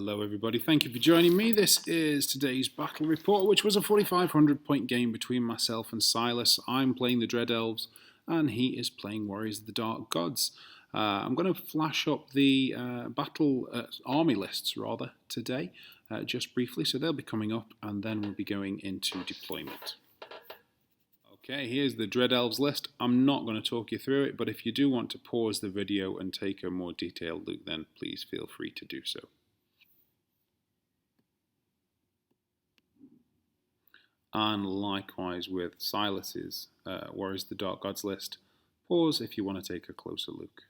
Hello everybody, thank you for joining me. This is today's battle report, which was a 4,500 point game between myself and Silas. I'm playing the Dread Elves and he is playing Warriors of the Dark Gods. I'm going to flash up the army lists rather today, just briefly, so they'll be coming up and then we'll be going into deployment. Okay, here's the Dread Elves list. I'm not going to talk you through it, but if you do want to pause the video and take a more detailed look, then please feel free to do so. And likewise with Silas's Warriors of the Dark Gods list, pause if you want to take a closer look.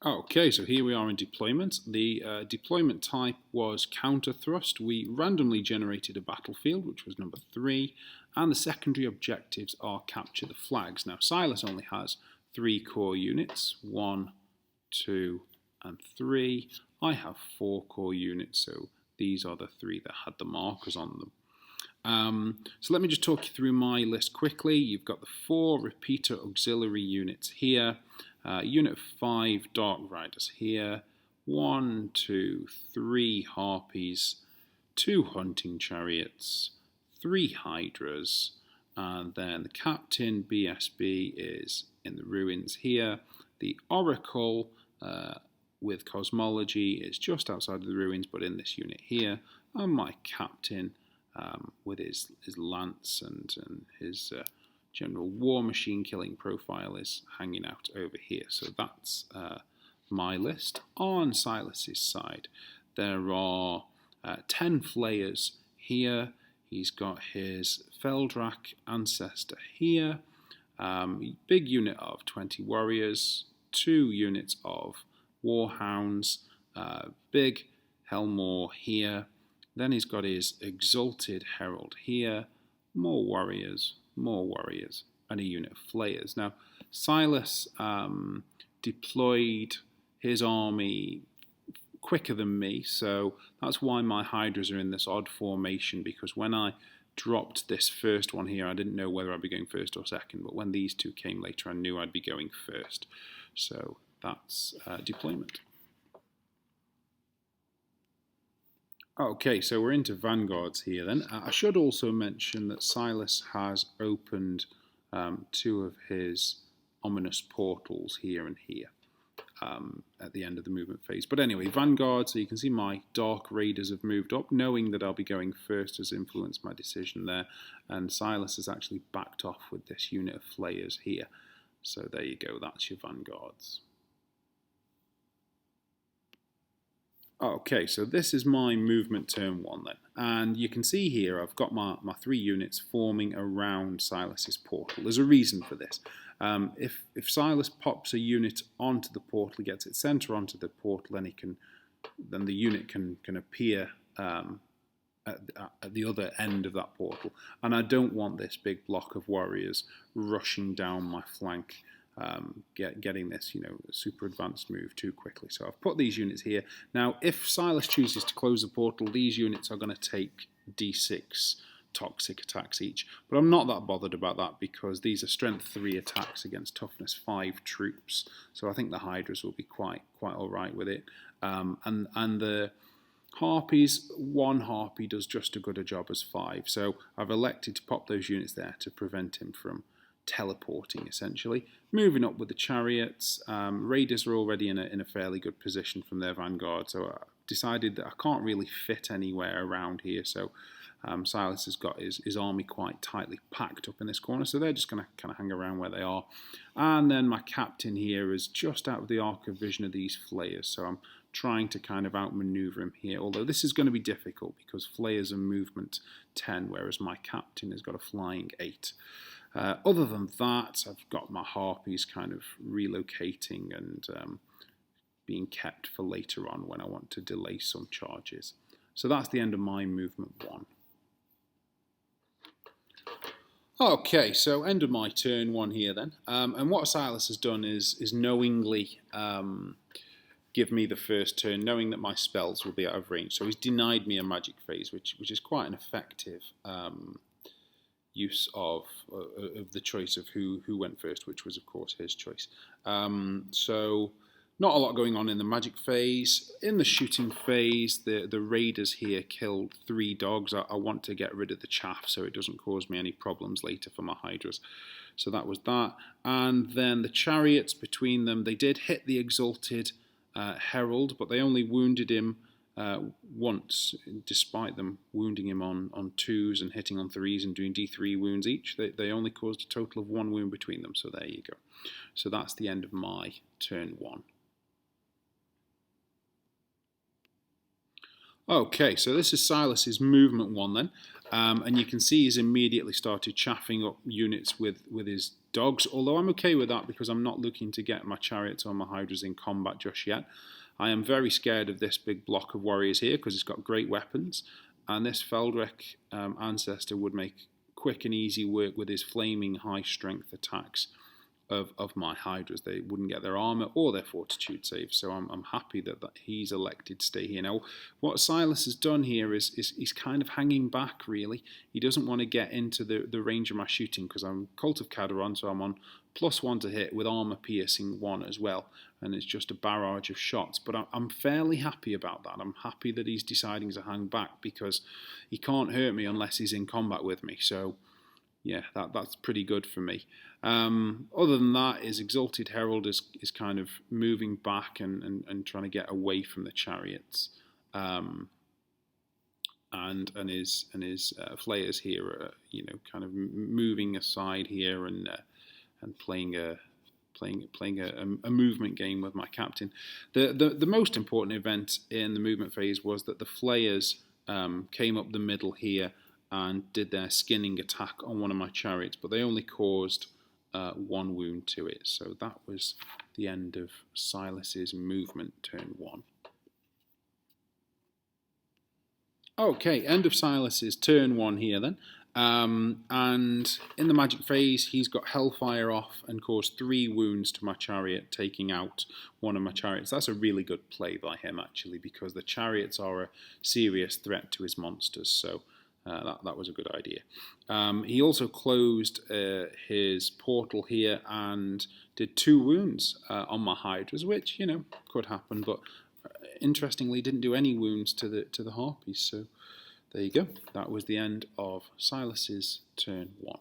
Okay, so here we are in deployment. The deployment type was counter thrust. We randomly generated a battlefield, which was number 3, and the secondary objectives are capture the flags. Now, Silas only has 3 core units, 1, 2, and 3. I have 4 core units, so these are the 3 that had the markers on them. So let me just talk you through my list quickly. You've got the 4 repeater auxiliary units here. Unit 5 Dark Riders here, 1, 2, 3 Harpies, 2 Hunting Chariots, 3 Hydras, and then the Captain BSB is in the ruins here. The Oracle with Cosmology is just outside of the ruins, but in this unit here, and my Captain with his lance and his general war machine killing profile is hanging out over here. So that's my list. On Silas's side, there are 10 Flayers here. He's got his Feldrak Ancestor here. Big unit of 20 Warriors, 2 units of Warhounds, big Helmore here. Then he's got his Exalted Herald here. More Warriors, and a unit of Flayers. Now, Silas deployed his army quicker than me, so that's why my Hydras are in this odd formation, because when I dropped this first one here, I didn't know whether I'd be going first or second, but when these 2 came later, I knew I'd be going first. So that's deployment. Okay, so we're into Vanguards here then. I should also mention that Silas has opened 2 of his ominous portals here and here at the end of the movement phase. But anyway, Vanguard, so you can see my Dark Raiders have moved up. Knowing that I'll be going first has influenced my decision there. And Silas has actually backed off with this unit of Flayers here. So there you go, that's your Vanguards. Okay, so this is my movement turn 1 then, and you can see here I've got my 3 units forming around Silas's portal. There's a reason for this. If Silas pops a unit onto the portal, gets its centre onto the portal, then the unit can appear at the other end of that portal, and I don't want this big block of warriors rushing down my flank. Getting this, super advanced move too quickly. So I've put these units here. Now, if Silas chooses to close the portal, these units are going to take D6 toxic attacks each. But I'm not that bothered about that because these are strength 3 attacks against toughness 5 troops. So I think the Hydras will be quite all right with it. And the Harpies, 1 Harpy does just as good a job as 5. So I've elected to pop those units there to prevent him from teleporting, essentially. Moving up with the Chariots, Raiders are already in a fairly good position from their Vanguard, so I decided that I can't really fit anywhere around here, so Silas has got his army quite tightly packed up in this corner, so they're just going to kind of hang around where they are. And then my Captain here is just out of the arc of vision of these Flayers, so I'm trying to kind of outmaneuver him here, although this is going to be difficult because Flayers are movement 10, whereas my Captain has got a flying 8. Other than that, I've got my Harpies kind of relocating and being kept for later on when I want to delay some charges. So that's the end of my movement 1. Okay, so end of my turn 1 here then. And what Silas has done is knowingly give me the first turn, knowing that my spells will be out of range. So he's denied me a magic phase, which is quite an effective use of the choice of who went first, which was of course his choice. So Not a lot going on in the magic phase. In the shooting phase, the raiders here killed 3 dogs. I want to get rid of the chaff so it doesn't cause me any problems later for my hydras. So that was that. And then the chariots between them, they did hit the exalted herald, but they only wounded him once, despite them wounding him on 2s and hitting on 3s and doing D3 wounds each. They only caused a total of 1 wound between them, so there you go. So that's the end of my turn 1. Okay, so this is Silas's movement 1 then, and you can see he's immediately started chaffing up units with his dogs, although I'm okay with that because I'm not looking to get my chariots or my hydras in combat just yet. I am very scared of this big block of warriors here because it's got great weapons, and this Feldrich ancestor would make quick and easy work with his flaming high strength attacks of my hydras. They wouldn't get their armor or their fortitude save, so I'm happy that he's elected to stay here. Now, what Silas has done here is he's kind of hanging back, really. He doesn't want to get into the range of my shooting because I'm Cult of Caderon, so I'm on +1 to hit with armor piercing 1 as well, and it's just a barrage of shots. But I'm fairly happy about that. I'm happy that he's deciding to hang back because he can't hurt me unless he's in combat with me, so yeah, that's pretty good for me. Other than that, his Exalted Herald is kind of moving back and trying to get away from the chariots, and his flayers here are kind of moving aside here and playing a movement game with my captain. The most important event in the movement phase was that the flayers came up the middle here and did their skinning attack on one of my chariots, but they only caused 1 wound to it. So that was the end of Silas's movement turn 1. Okay, end of Silas's turn 1 here then. And in the magic phase, he's got Hellfire off and caused 3 wounds to my chariot, taking out one of my chariots. That's a really good play by him, actually, because the chariots are a serious threat to his monsters. So that was a good idea. He also closed his portal here and did 2 wounds on my hydras, which could happen, but interestingly didn't do any wounds to the harpies. So there you go. That was the end of Silas's turn 1.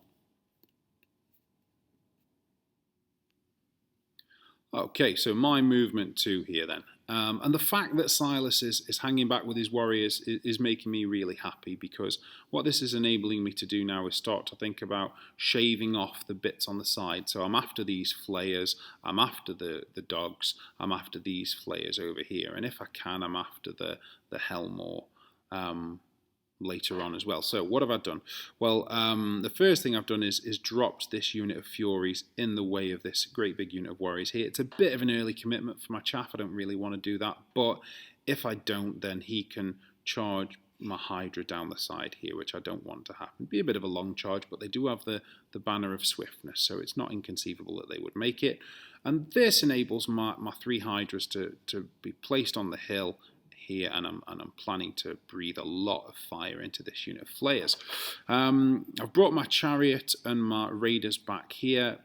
Okay, so my movement 2 here then. And the fact that Silas is hanging back with his warriors is making me really happy, because what this is enabling me to do now is start to think about shaving off the bits on the side. So I'm after these flayers, I'm after the dogs, I'm after these flayers over here, and if I can, I'm after the Helmore later on as well. So what have I done? Well, the first thing I've done is dropped this unit of Furies in the way of this great big unit of Warriors here. It's a bit of an early commitment for my chaff. I don't really want to do that, but if I don't, then he can charge my Hydra down the side here, which I don't want to happen. Be a bit of a long charge, but they do have the banner of swiftness, so it's not inconceivable that they would make it. And this enables my 3 Hydras to be placed on the hill here, and I'm planning to breathe a lot of fire into this unit of flayers. I've brought my chariot and my raiders back here.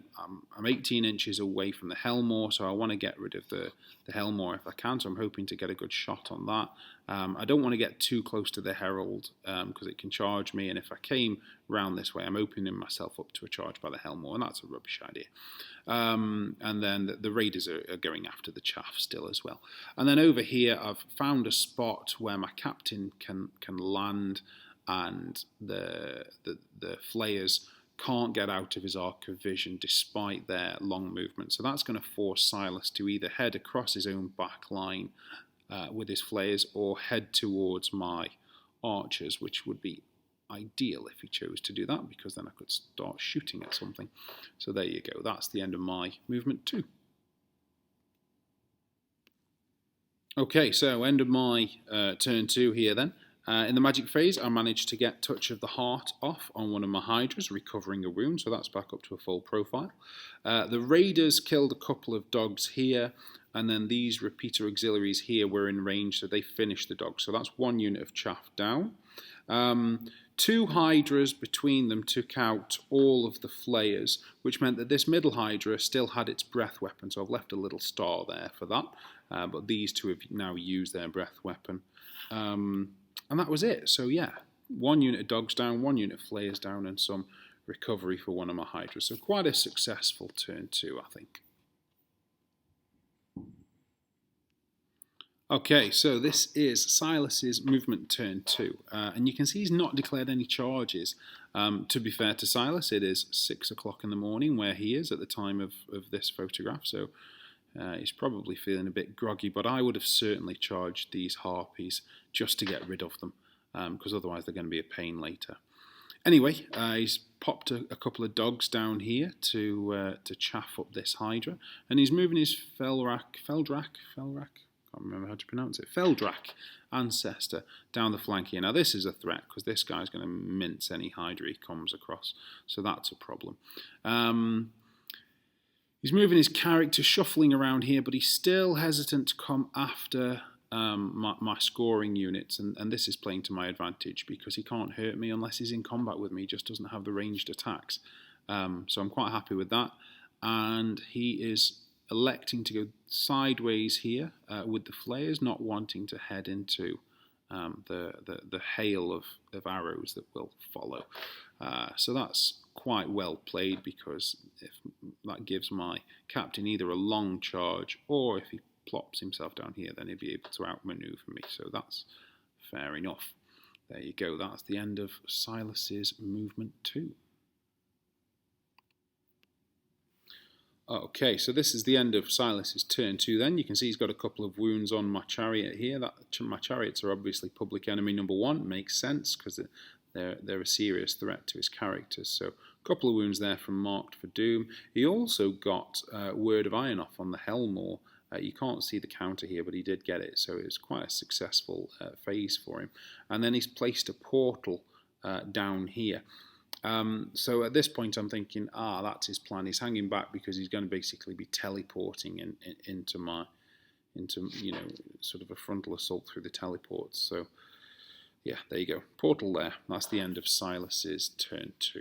I'm 18 inches away from the Helmore, so I want to get rid of the Helmore if I can, so I'm hoping to get a good shot on that. I don't want to get too close to the Herald because it can charge me, and if I came round this way, I'm opening myself up to a charge by the Helmore, and that's a rubbish idea. And then the raiders are going after the chaff still as well. And then over here, I've found a spot where my captain can land, and the flayers can't get out of his arc of vision despite their long movement. So that's going to force Silas to either head across his own back line with his flayers or head towards my archers, which would be ideal if he chose to do that, because then I could start shooting at something. So there you go. That's the end of my movement 2. Okay, so end of my turn 2 here then. In the magic phase, I managed to get Touch of the Heart off on one of my Hydras, recovering a wound, so that's back up to a full profile. The Raiders killed a couple of dogs here, and then these Repeater Auxiliaries here were in range, so they finished the dogs. So that's 1 unit of chaff down. 2 Hydras between them took out all of the flayers, which meant that this middle Hydra still had its breath weapon, so I've left a little star there for that. But these 2 have now used their breath weapon. And that was it. So yeah, 1 unit of dogs down, 1 unit of flayers down, and some recovery for one of my Hydras. So quite a successful turn 2, I think. Okay, so this is Silas's movement turn 2, and you can see he's not declared any charges. To be fair to Silas, it is 6 o'clock in the morning where he is at the time of this photograph, so he's probably feeling a bit groggy, but I would have certainly charged these harpies just to get rid of them, because otherwise they're going to be a pain later. Anyway, he's popped a couple of dogs down here to chaff up this Hydra, and he's moving his Feldrak, can't remember how to pronounce it, Feldrak ancestor down the flank here. Now this is a threat because this guy's going to mince any Hydra he comes across, so that's a problem. He's moving his character, shuffling around here, but he's still hesitant to come after my scoring units, and this is playing to my advantage because he can't hurt me unless he's in combat with me. He just doesn't have the ranged attacks. So I'm quite happy with that. And he is electing to go sideways here with the flayers, not wanting to head into the hail of arrows that will follow. So that's quite well played, because if that gives my captain either a long charge, or if he plops himself down here, then he'll be able to outmaneuver me. So that's fair enough. There you go. That's the end of Silas's movement 2. Okay, so this is the end of Silas's turn 2 then. You can see he's got a couple of wounds on my chariot here. My chariots are obviously public enemy number 1. Makes sense, because they're a serious threat to his characters. So a couple of wounds there from Marked for Doom. He also got Word of Iron off on the Helmore. You can't see the counter here, but he did get it, so it was quite a successful phase for him. And then he's placed a portal down here. So at this point I'm thinking, that's his plan. He's hanging back because he's going to basically be teleporting into sort of a frontal assault through the teleports. So yeah, there you go. Portal there. That's the end of Silas's turn 2.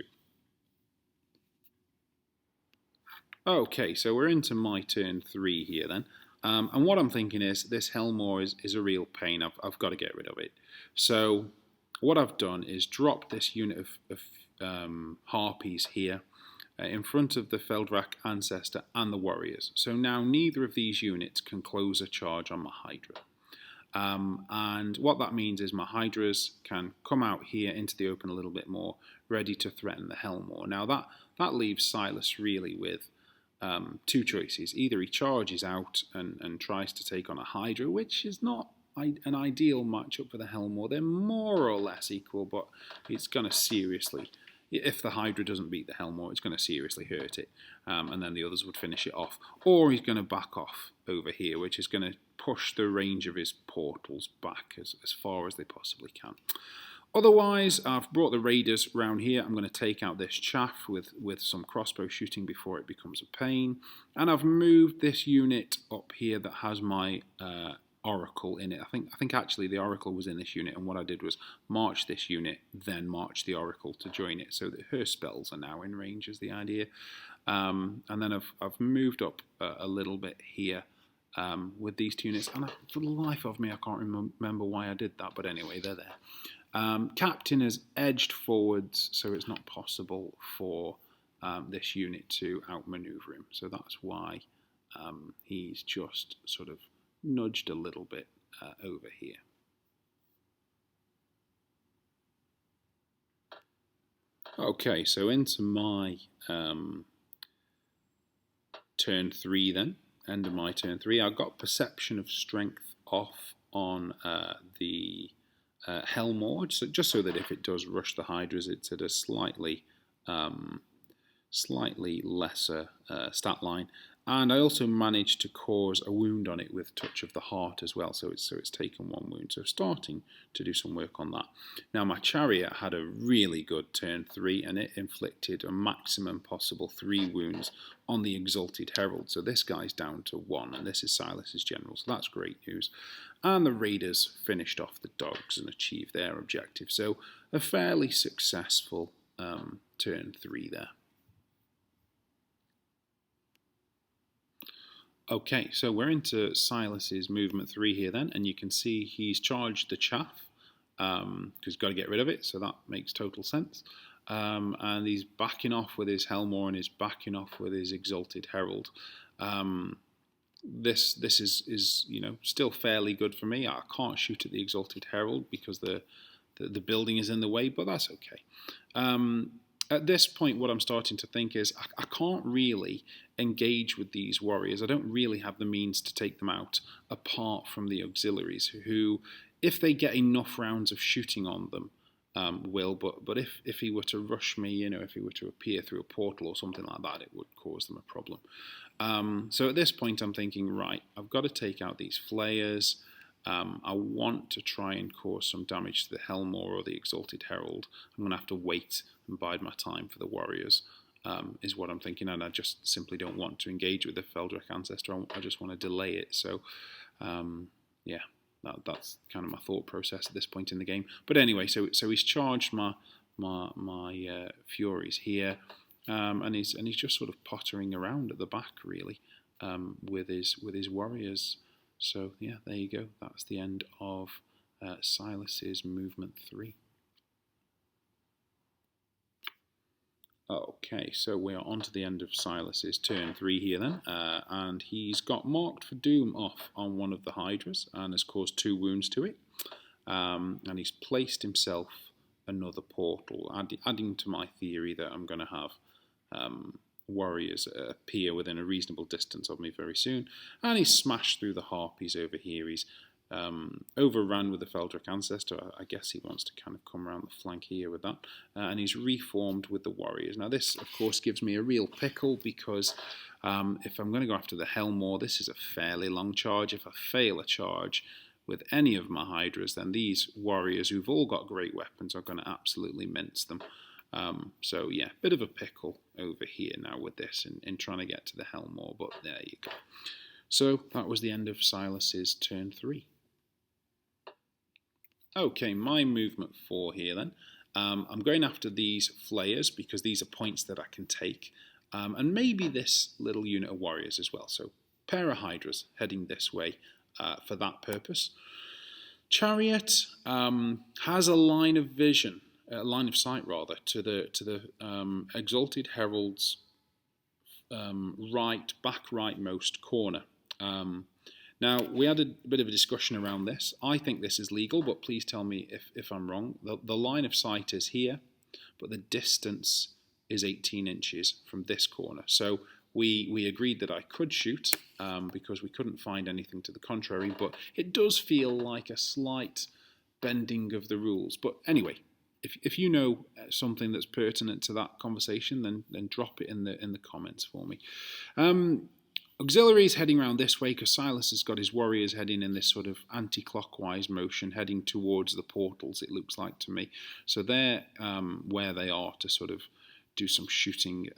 Okay, so we're into my turn 3 here then. And what I'm thinking is, this Helmore is a real pain. I've got to get rid of it. So what I've done is drop this unit of harpies here in front of the Feldrak ancestor and the warriors. So now neither of these units can close a charge on my Hydra. And what that means is my Hydras can come out here into the open a little bit more, ready to threaten the Helmore. Now that leaves Silas really with 2 choices. Either he charges out and tries to take on a Hydra, which is not an ideal matchup for the Helmore. They're more or less equal, but it's going to seriously, if the Hydra doesn't beat the Helmore, it's going to seriously hurt it, and then the others would finish it off. Or he's going to back off over here, which is going to push the range of his portals back as far as they possibly can. Otherwise, I've brought the raiders round here. I'm going to take out this chaff with some crossbow shooting before it becomes a pain. And I've moved this unit up here that has my Oracle in it. I think actually the Oracle was in this unit, and what I did was march this unit, then march the Oracle to join it, so that her spells are now in range is the idea. And then I've moved up a little bit here with these 2 units, and for the life of me I can't remember why I did that, but anyway, they're there. Captain has edged forwards, so it's not possible for this unit to outmaneuver him, so that's why he's just sort of nudged a little bit over here. Okay, so into my turn 3 then, end of my turn 3. I've got Perception of Strength off on the Helmore, just so that if it does rush the Hydras, it's at a slightly lesser stat line. And I also managed to cause a wound on it with Touch of the Heart as well, so it's taken one wound. So starting to do some work on that. Now my Chariot had a really good turn 3, and it inflicted a maximum possible 3 wounds on the Exalted Herald. So this guy's down to 1, and this is Silas's general, so that's great news. And the Raiders finished off the dogs and achieved their objective. So a fairly successful turn 3 there. Okay, so we're into Silas's movement 3 here then, and you can see he's charged the chaff, because he's got to get rid of it, so that makes total sense. And he's backing off with his Helmore, and he's backing off with his Exalted Herald. This is still fairly good for me. I can't shoot at the Exalted Herald because the building is in the way, but that's okay. At this point, what I'm starting to think is I can't really engage with these warriors. I don't really have the means to take them out apart from the auxiliaries, who, if they get enough rounds of shooting on them, will. But if he were to rush me, if he were to appear through a portal or something like that, it would cause them a problem. So at this point, I'm thinking, right, I've got to take out these flayers. I want to try and cause some damage to the Helmore or the Exalted Herald. I'm going to have to wait and bide my time for the warriors, is what I'm thinking, and I just simply don't want to engage with the Feldrek Ancestor. I just want to delay it. So, yeah, that's kind of my thought process at this point in the game. But anyway, so he's charged my Furies here, and he's just sort of pottering around at the back really, with his warriors. So yeah, there you go. That's the end of Silas's movement 3. Okay, so we are on to the end of Silas's turn 3 here then, and he's got Marked for Doom off on one of the Hydras and has caused 2 wounds to it, and he's placed himself another portal, adding to my theory that I'm going to have warriors appear within a reasonable distance of me very soon. And he's smashed through the Harpies over here. He's overrun with the Feldrek Ancestor. I guess he wants to kind of come around the flank here with that. And he's reformed with the warriors. Now this, of course, gives me a real pickle because if I'm going to go after the Helmore, this is a fairly long charge. If I fail a charge with any of my Hydras, then these warriors, who've all got great weapons, are going to absolutely mince them. So yeah, bit of a pickle over here now with this in trying to get to the Helmore, but there you go. So that was the end of Silas's turn 3. Okay, my movement 4 here then. I'm going after these flayers because these are points that I can take, and maybe this little unit of warriors as well. So pair of Hydras heading this way for that purpose. Chariot has a line of vision. Line of sight rather to the Exalted Herald's back rightmost corner. Now we had a bit of a discussion around this. I think this is legal, but please tell me if I'm wrong. The line of sight is here, but the distance is 18 inches from this corner. So we agreed that I could shoot because we couldn't find anything to the contrary, but it does feel like a slight bending of the rules. But anyway, if you know something that's pertinent to that conversation, then drop it in the comments for me. Auxiliaries heading around this way because Silas has got his warriors heading in this sort of anti-clockwise motion, heading towards the portals, it looks like to me. So they're where they are to sort of do some shooting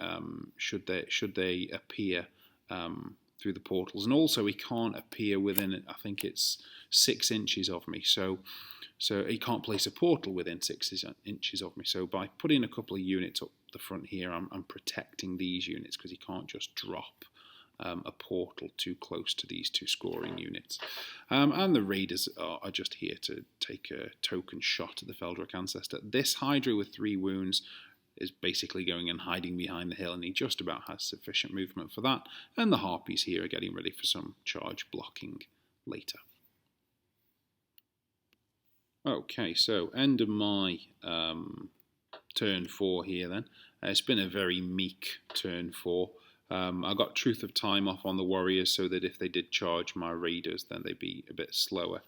should they appear through the portals. And also he can't appear within, I think it's 6 inches of me. So he can't place a portal within 6 inches of me. So by putting a couple of units up the front here, I'm protecting these units because he can't just drop a portal too close to these 2 scoring units. And the Raiders are just here to take a token shot at the Feldrek Ancestor. This Hydra with 3 wounds is basically going and hiding behind the hill, and he just about has sufficient movement for that. And the Harpies here are getting ready for some charge blocking later. Okay, so end of my turn 4 here then. It's been a very meek turn 4. I got Truth of Time off on the warriors so that if they did charge my raiders, then they'd be a bit slower.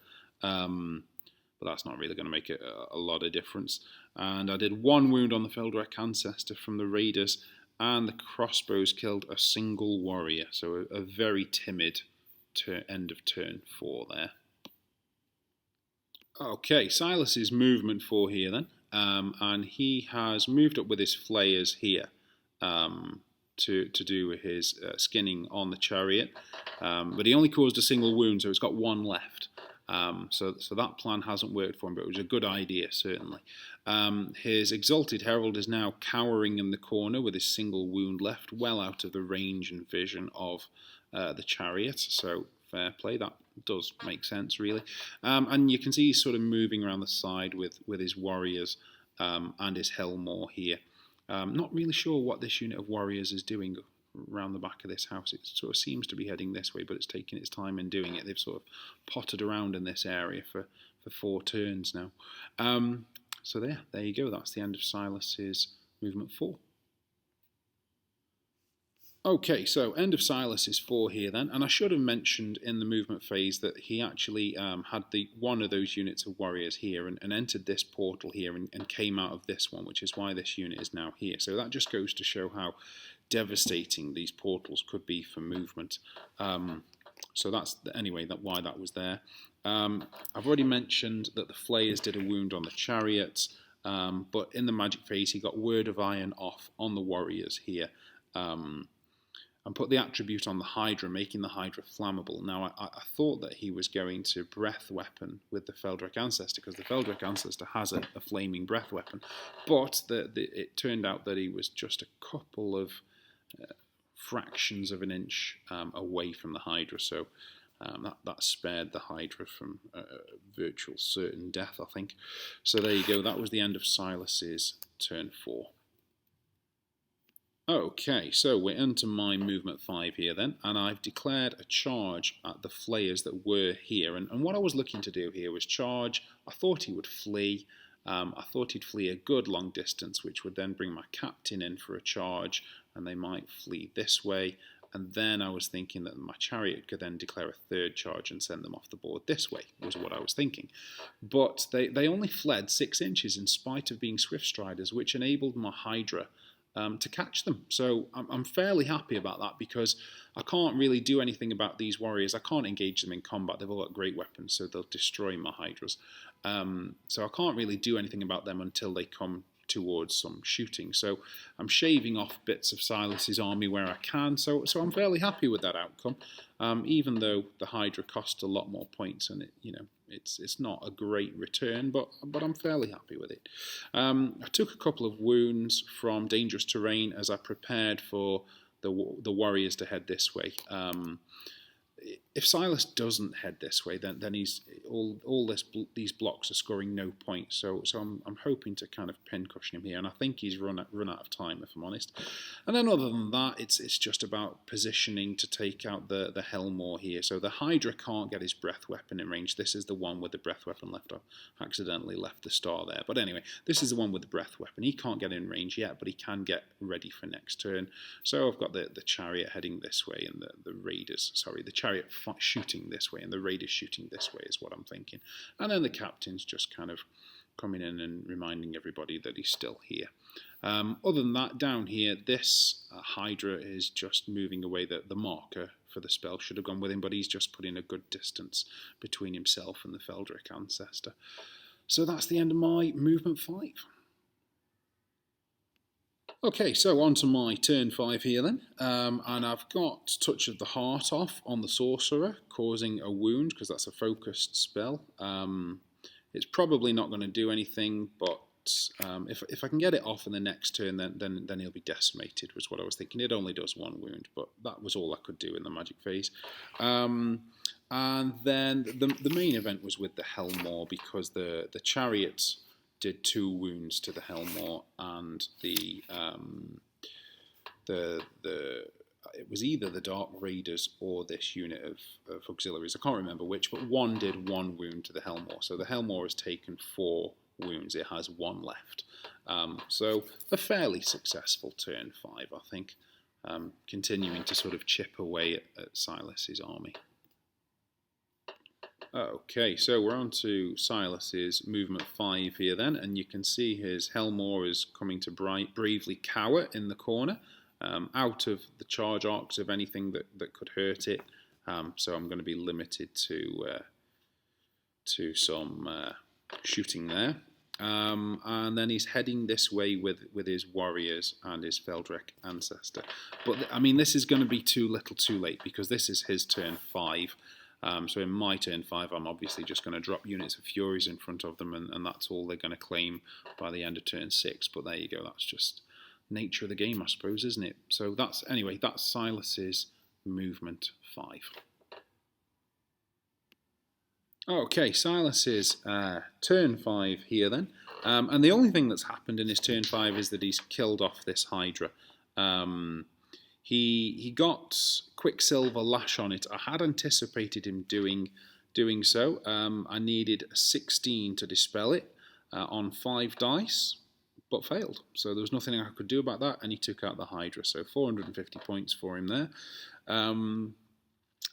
But that's not really going to make a lot of difference. And I did 1 wound on the Feldrek Ancestor from the raiders, and the crossbows killed a single warrior, so a very timid end of turn 4 there. Okay, Silas's movement 4 here then, and he has moved up with his flayers here to do with his skinning on the chariot, but he only caused a single wound, so he's got 1 left. So that plan hasn't worked for him, but it was a good idea, certainly. His Exalted Herald is now cowering in the corner with his single wound left, well out of the range and vision of the chariot, so fair play, that does make sense, really. And you can see he's sort of moving around the side with his warriors and his Helmore here. Not really sure what this unit of warriors is doing around the back of this house. It sort of seems to be heading this way, but it's taking its time in doing it. They've sort of potted around in this area for 4 turns now. So there you go. That's the end of Silas's movement 4. Okay, so end of Silas's 4 here then, and I should have mentioned in the movement phase that he actually had one of those units of warriors here and entered this portal here and came out of this one, which is why this unit is now here. So that just goes to show how devastating these portals could be for movement. So that's why that was there. I've already mentioned that the flayers did a wound on the chariots, but in the magic phase he got Word of Iron off on the warriors here. And put the attribute on the Hydra, making the Hydra flammable. Now, I thought that he was going to breath weapon with the Feldrek Ancestor, because the Feldrek Ancestor has a flaming breath weapon, but it turned out that he was just a couple of fractions of an inch away from the Hydra, so that spared the Hydra from virtual certain death, I think. So there you go, that was the end of Silas's turn 4. Okay, so we're into my movement 5 here then, and I've declared a charge at the flayers that were here, and what I was looking to do here was charge. I thought he would flee. I thought he'd flee a good long distance, which would then bring my captain in for a charge, and they might flee this way, and then I was thinking that my chariot could then declare a 3rd charge and send them off the board this way, was what I was thinking. But they only fled 6 inches in spite of being swift striders, which enabled my Hydra to catch them. So I'm fairly happy about that, because I can't really do anything about these warriors. I can't engage them in combat. They've all got great weapons, so they'll destroy my Hydras. So I can't really do anything about them until they come towards some shooting. So I'm shaving off bits of Silas's army where I can. So I'm fairly happy with that outcome, even though the Hydra cost a lot more points, and it's not a great return, but I'm fairly happy with it. I took a couple of wounds from dangerous terrain as I prepared for the warriors to head this way. If Silas doesn't head this way, then he's these blocks are scoring no points. So I'm hoping to kind of pincushion him here, and I think he's run out of time, if I'm honest. And then other than that, it's just about positioning to take out the Helmore here. So the Hydra can't get his breath weapon in range. This is the one with the breath weapon left. I accidentally left the star there, but anyway, this is the one with the breath weapon. He can't get in range yet, but he can get ready for next turn. So I've got the chariot heading this way, and the raiders, sorry, the chariot shooting this way and the raiders shooting this way is what I'm thinking. And then the captain's just kind of coming in and reminding everybody that he's still here. Other than that, down here, this Hydra is just moving away. The marker for the spell should have gone with him, but he's just putting a good distance between himself and the Feldrek Ancestor. So that's the end of my movement 5. Okay, so on to my turn 5 here then, and I've got Touch of the Heart off on the Sorcerer, causing a wound, because that's a focused spell. It's probably not going to do anything, but if I can get it off in the next turn, then he'll be decimated, was what I was thinking. It only does 1 wound, but that was all I could do in the magic phase. And then the main event was with the Helmore, because the chariots did 2 wounds to the Helmore, and it was either the Dark Raiders or this unit of auxiliaries. I can't remember which, but one did 1 wound to the Helmore. So the Helmore has taken 4 wounds. It has 1 left. So a fairly successful turn 5, I think, continuing to sort of chip away at Silas's army. Okay, so we're on to Silas's movement 5 here then, and you can see his Helmore is coming to bravely cower in the corner. out of the charge arcs of anything that could hurt it. So I'm going to be limited to some shooting there. And then he's heading this way with his warriors and his Feldrek ancestor. But I mean, this is going to be too little too late, because this is his turn 5. So in my turn 5, I'm obviously just going to drop units of Furies in front of them, and that's all they're going to claim by the end of turn 6. But there you go, that's just nature of the game, I suppose, isn't it? So that's Silas's movement 5. Okay, Silas's turn 5 here then. And the only thing that's happened in his turn 5 is that he's killed off this Hydra. He got Quicksilver Lash on it. I had anticipated him doing so. I needed a 16 to dispel it on 5 dice, but failed. So there was nothing I could do about that, and he took out the Hydra. So 450 points for him there. And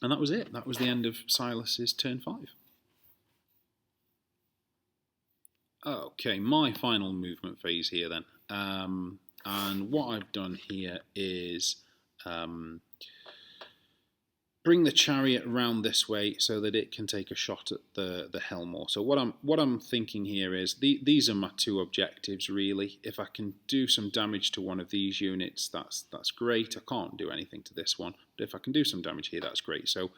that was it. That was the end of Silas's turn 5. Okay, my final movement phase here then. And what I've done here is bring the chariot around this way so that it can take a shot at the Helmore. So what I'm thinking here is these are my 2 objectives really. If I can do some damage to one of these units, that's great. I can't do anything to this one, but if I can do some damage here, that's great. So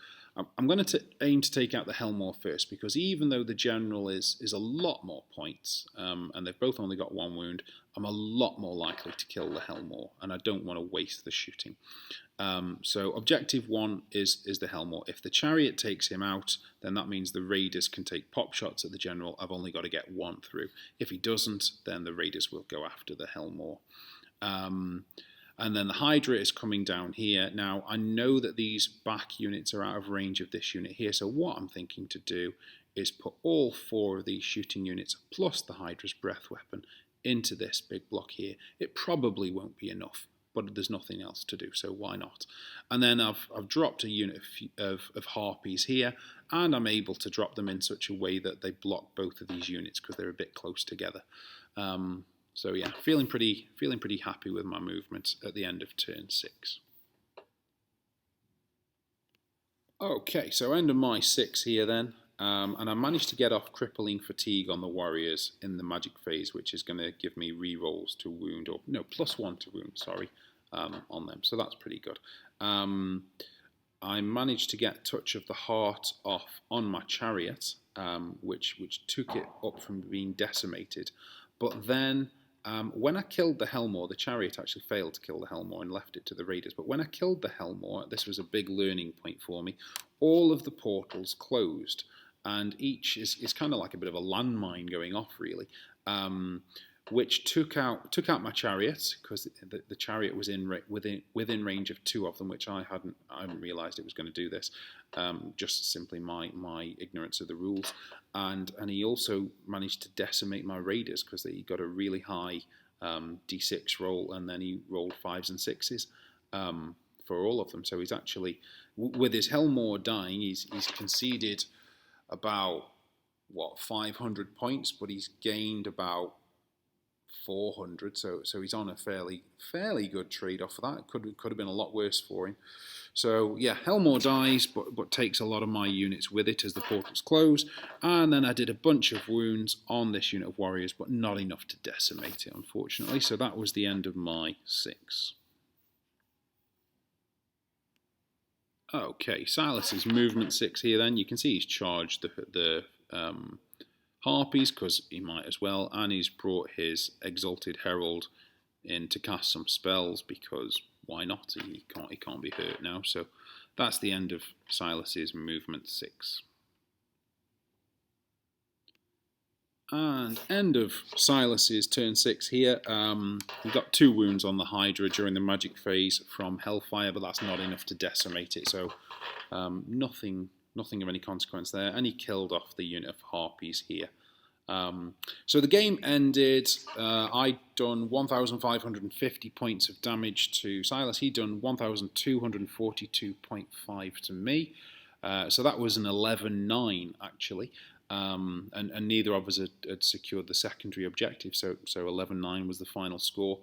I'm going to aim to take out the Helmore first, because even though the general is a lot more points, and they've both only got 1 wound, I'm a lot more likely to kill the Helmore, and I don't want to waste the shooting. So objective 1 is the Helmore. If the chariot takes him out, then that means the raiders can take pop shots at the general. I've only got to get 1 through. If he doesn't, then the raiders will go after the Helmore. And then the Hydra is coming down here. Now, I know that these back units are out of range of this unit here, so what I'm thinking to do is put all 4 of these shooting units, plus the Hydra's breath weapon, into this big block here. It probably won't be enough, but there's nothing else to do, so why not? And then I've dropped a unit of Harpies here, and I'm able to drop them in such a way that they block both of these units because they're a bit close together. So yeah, feeling pretty happy with my movement at the end of turn 6. Okay, so end of my 6 here then. And I managed to get off Crippling Fatigue on the Warriors in the Magic phase, which is going to give me rerolls to wound, or no, +1 to wound, sorry, on them. So that's pretty good. I managed to get Touch of the Heart off on my Chariot, which took it up from being decimated. But then when I killed the Helmore, the Chariot actually failed to kill the Helmore and left it to the Raiders. But when I killed the Helmore, this was a big learning point for me, all of the portals closed. And each is kind of like a bit of a landmine going off, really, which took out my Chariot, because the Chariot was within range of 2 of them, which I hadn't realised it was going to do this, just simply my ignorance of the rules. And he also managed to decimate my Raiders, because he got a really high D6 roll, and then he rolled 5s and 6s for all of them. So he's actually, with his Helmore dying, he's conceded about 500 points, but he's gained about 400, so he's on a fairly good trade-off for that. It could have been a lot worse for him. So yeah, Helmore dies, but takes a lot of my units with it as the portals close. And then I did a bunch of wounds on this unit of warriors, but not enough to decimate it, unfortunately. So that was the end of my 6. Okay, Silas's movement 6 here then. You can see he's charged the Harpies, because he might as well, and he's brought his Exalted Herald in to cast some spells, because why not? He can't be hurt now. So that's the end of Silas's movement 6. And end of Silas's turn 6 here. He got 2 wounds on the Hydra during the magic phase from Hellfire, but that's not enough to decimate it, so nothing of any consequence there. And he killed off the unit of Harpies here. So the game ended. I'd done 1,550 points of damage to Silas. He'd done 1,242.5 to me. So that was an 11-9 actually. And neither of us had secured the secondary objective, so 11-9 was the final score.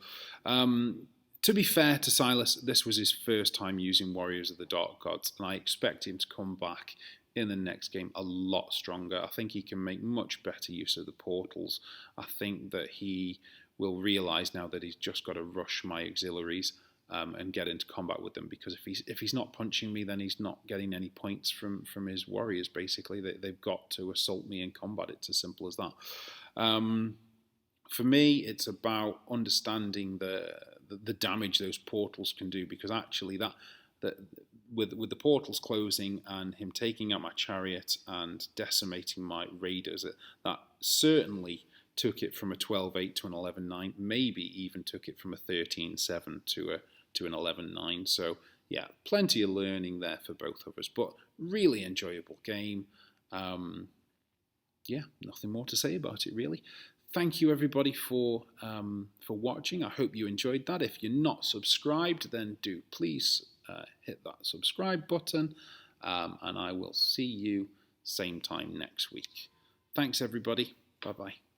To be fair to Silas, this was his first time using Warriors of the Dark Gods, and I expect him to come back in the next game a lot stronger. I think he can make much better use of the portals. I think that he will realise now that he's just got to rush my auxiliaries and get into combat with them, because if he's not punching me, then he's not getting any points from his warriors. Basically, they've got to assault me in combat. It's as simple as that. For me, it's about understanding the damage those portals can do, because actually that with the portals closing and him taking out my chariot and decimating my raiders, that certainly took it from a 12-8 to an 11-9, maybe even took it from a 13-7 to an 11-9. So yeah, plenty of learning there for both of us, but really enjoyable game. Yeah, nothing more to say about it really. Thank you everybody for watching. I hope you enjoyed that. If you're not subscribed, then do please hit that subscribe button, and I will see you same time next week. Thanks everybody. Bye bye.